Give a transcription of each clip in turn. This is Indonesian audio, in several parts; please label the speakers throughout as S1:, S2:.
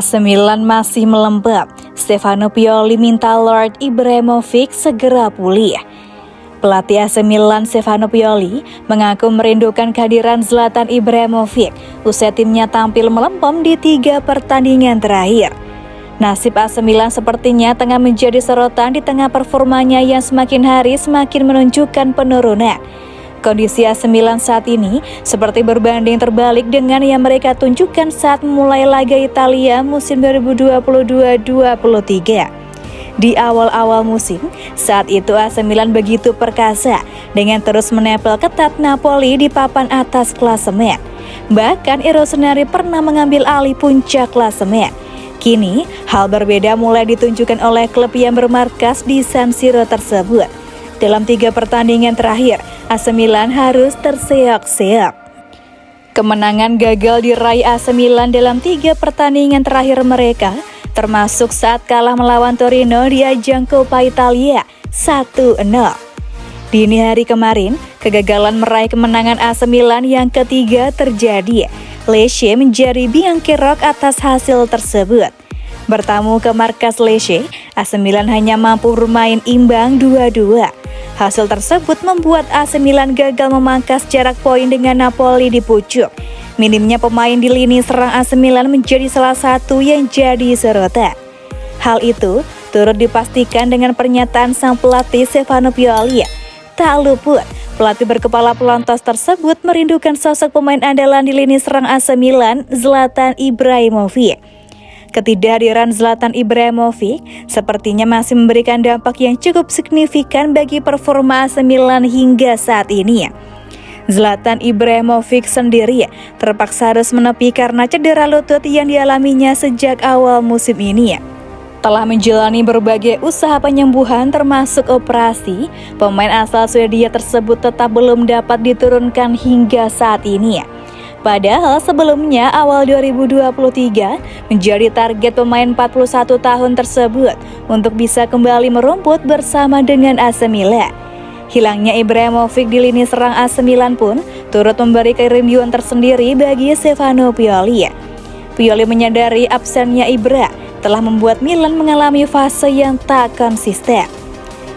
S1: AC Milan masih melembab. Stefano Pioli minta Lord Ibrahimovic segera pulih. Pelatih AC Milan Stefano Pioli mengaku merindukan kehadiran Zlatan Ibrahimovic usai timnya tampil melempem di 3 pertandingan terakhir. Nasib AC Milan sepertinya tengah menjadi sorotan di tengah performanya yang semakin hari semakin menunjukkan penurunan. Kondisi AC Milan saat ini seperti berbanding terbalik dengan yang mereka tunjukkan saat memulai laga Italia musim 2022-23. Di awal-awal musim, saat itu AC Milan begitu perkasa dengan terus menempel ketat Napoli di papan atas klasemen. Bahkan Rossoneri pernah mengambil alih puncak klasemen. Kini, hal berbeda mulai ditunjukkan oleh klub yang bermarkas di San Siro tersebut. Dalam 3 pertandingan terakhir, AC Milan harus terseok-seok. Kemenangan gagal diraih AC Milan dalam 3 pertandingan terakhir mereka, termasuk saat kalah melawan Torino di ajang Coppa Italia 1-0. Dini hari kemarin, kegagalan meraih kemenangan AC Milan yang ketiga terjadi. Lecce menjadi biangkerok atas hasil tersebut. Bertamu ke markas Lecce, AC Milan hanya mampu bermain imbang 2-2. Hasil tersebut membuat AC Milan gagal memangkas jarak poin dengan Napoli di pucuk. Minimnya pemain di lini serang AC Milan menjadi salah satu yang jadi sorotan. Hal itu turut dipastikan dengan pernyataan sang pelatih Stefano Pioli. Tak luput, pelatih berkepala pelontos tersebut merindukan sosok pemain andalan di lini serang AC Milan, Zlatan Ibrahimovic. Ketidakhadiran Zlatan Ibrahimovic sepertinya masih memberikan dampak yang cukup signifikan bagi performa AC Milan hingga saat ini. Zlatan Ibrahimovic sendiri terpaksa harus menepi karena cedera lutut yang dialaminya sejak awal musim ini. Telah menjalani berbagai usaha penyembuhan termasuk operasi, pemain asal Swedia tersebut tetap belum dapat diturunkan hingga saat ini. Padahal sebelumnya awal 2023 menjadi target pemain 41 tahun tersebut untuk bisa kembali merumput bersama dengan AC Milan. Hilangnya Ibrahimovic di lini serang AC Milan pun turut memberi kerinduan tersendiri bagi Stefano Pioli. Pioli menyadari absennya Ibra telah membuat Milan mengalami fase yang tak konsisten.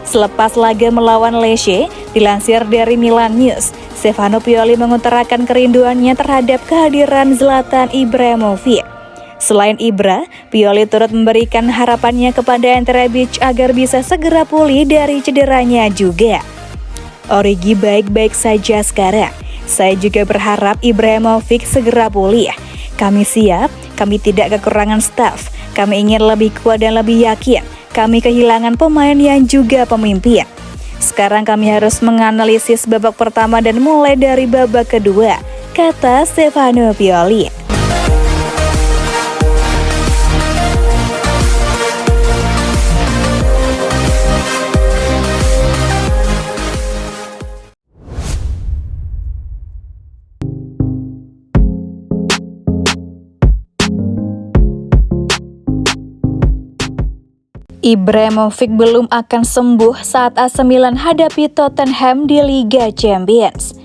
S1: Selepas laga melawan Lecce, dilansir dari Milan News, Stefano Pioli mengutarakan kerinduannya terhadap kehadiran Zlatan Ibrahimovic. Selain Ibra, Pioli turut memberikan harapannya kepada Ante Rebic agar bisa segera pulih dari cederanya juga. Origi baik-baik saja sekarang. Saya juga berharap Ibrahimovic segera pulih. Kami siap, kami tidak kekurangan staf. Kami ingin lebih kuat dan lebih yakin. Kami kehilangan pemain yang juga pemimpin. Sekarang kami harus menganalisis babak pertama dan mulai dari babak kedua, kata Stefano Pioli. Ibrahimovic belum akan sembuh saat AC Milan hadapi Tottenham di Liga Champions.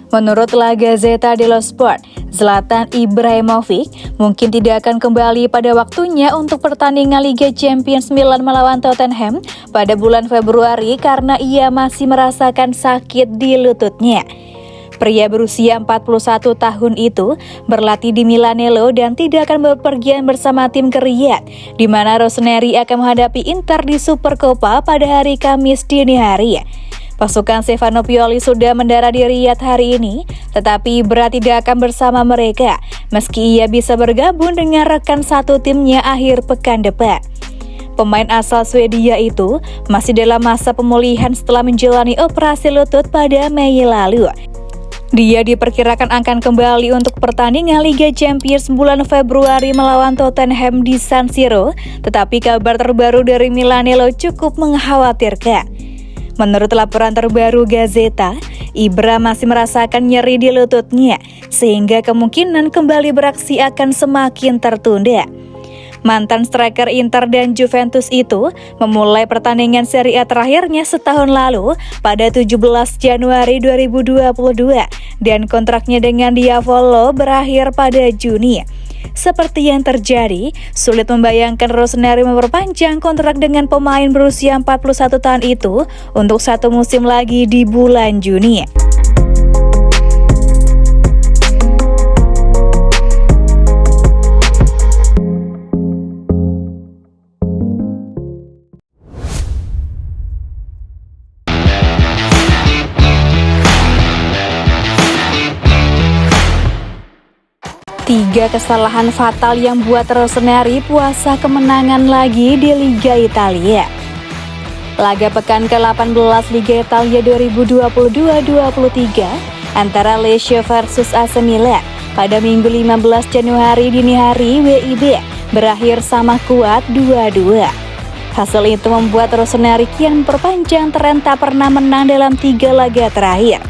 S1: Menurut La Gazzetta dello Sport, Zlatan Ibrahimovic mungkin tidak akan kembali pada waktunya untuk pertandingan Liga Champions Milan melawan Tottenham pada bulan Februari karena ia masih merasakan sakit di lututnya. Pria berusia 41 tahun itu berlatih di Milanello dan tidak akan berpergian bersama tim ke Riyadh, di mana Rossoneri akan menghadapi Inter di Supercoppa pada hari Kamis dini hari. Pasukan Stefano Pioli sudah mendarat di Riyadh hari ini, tetapi Ibra tidak akan bersama mereka, meski ia bisa bergabung dengan rekan satu timnya akhir pekan depan. Pemain asal Swedia itu masih dalam masa pemulihan setelah menjalani operasi lutut pada Mei lalu. Dia diperkirakan akan kembali untuk pertandingan Liga Champions bulan Februari melawan Tottenham di San Siro, tetapi kabar terbaru dari Milanello cukup mengkhawatirkan. Menurut laporan terbaru Gazzetta, Ibra masih merasakan nyeri di lututnya, sehingga kemungkinan kembali beraksi akan semakin tertunda. Mantan striker Inter dan Juventus itu memulai pertandingan Serie A terakhirnya setahun lalu pada 17 Januari 2022 dan kontraknya dengan Diavolo berakhir pada Juni. Seperti yang terjadi, sulit membayangkan Rosemary memperpanjang kontrak dengan pemain berusia 41 tahun itu untuk 1 musim lagi di bulan Juni. Tiga kesalahan fatal yang buat Rosemary puasa kemenangan lagi di Liga Italia. Laga pekan ke-18 Liga Italia 2022-23 antara Lecce versus AC Milan pada Minggu 15 Januari dini hari WIB berakhir sama kuat 2-2. Hasil itu membuat Rosemary kian memperpanjang tren tak pernah menang dalam 3 laga terakhir.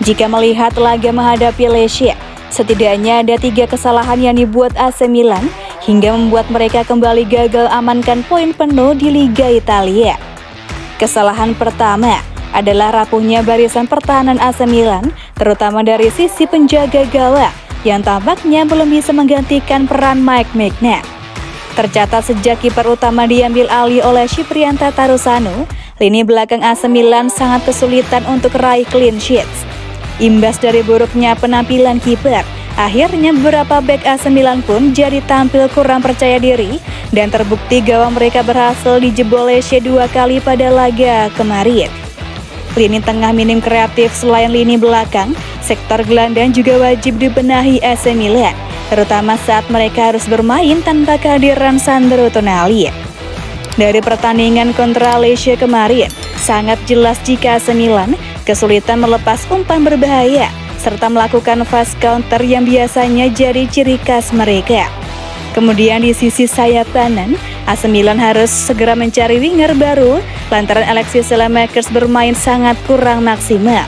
S1: Jika melihat laga menghadapi Lecce, setidaknya ada 3 kesalahan yang dibuat AC Milan hingga membuat mereka kembali gagal amankan poin penuh di Liga Italia. Kesalahan pertama adalah rapuhnya barisan pertahanan AC Milan, terutama dari sisi penjaga gawang yang tampaknya belum bisa menggantikan peran Mike Maignan. Tercatat sejak kiper utama diambil alih oleh Ciprianta Tarusanu, lini belakang AC Milan sangat kesulitan untuk raih clean sheets. Imbas dari buruknya penampilan kiper, akhirnya beberapa bek AC Milan pun jadi tampil kurang percaya diri dan terbukti gawang mereka berhasil dijebol Lecce 2 kali pada laga kemarin. Lini tengah minim kreatif selain lini belakang, sektor gelandang juga wajib dibenahi AC Milan, terutama saat mereka harus bermain tanpa kehadiran Sandro Tonali. Dari pertandingan kontra Lecce kemarin, sangat jelas jika AC Milan kesulitan melepas umpan berbahaya serta melakukan fast counter yang biasanya jadi ciri khas mereka. Kemudian di sisi sayap kanan, AC Milan harus segera mencari winger baru lantaran Alexis Saelemaekers bermain sangat kurang maksimal.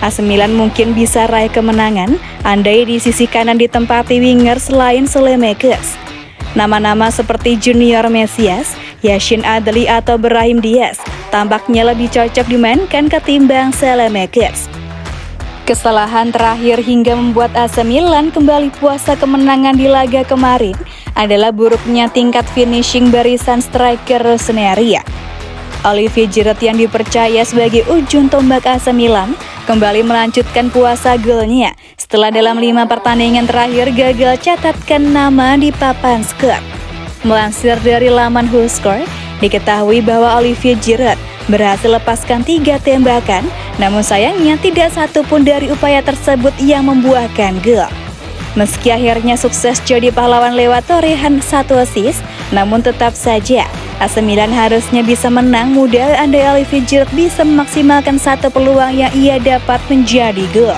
S1: AC Milan mungkin bisa raih kemenangan andai di sisi kanan ditempati winger selain Saelemaekers. Nama-nama seperti Junior Mesias, Yacine Adli atau Brahim Diaz tampaknya lebih cocok dimainkan ketimbang Saelemaekers. Kesalahan terakhir hingga membuat AC Milan kembali puasa kemenangan di laga kemarin adalah buruknya tingkat finishing barisan striker Rosemary. Olivier Giroud yang dipercaya sebagai ujung tombak AC Milan kembali melanjutkan puasa golnya setelah dalam 5 pertandingan terakhir gagal catatkan nama di papan skor. Melansir dari laman WhoScored, diketahui bahwa Olivier Giroud berhasil lepaskan 3 tembakan, namun sayangnya tidak satu pun dari upaya tersebut yang membuahkan gol. Meski akhirnya sukses jadi pahlawan lewat torehan 1 assist, namun tetap saja AC Milan harusnya bisa menang mudah andai Olivier Giroud bisa memaksimalkan 1 peluang yang ia dapat menjadi gol.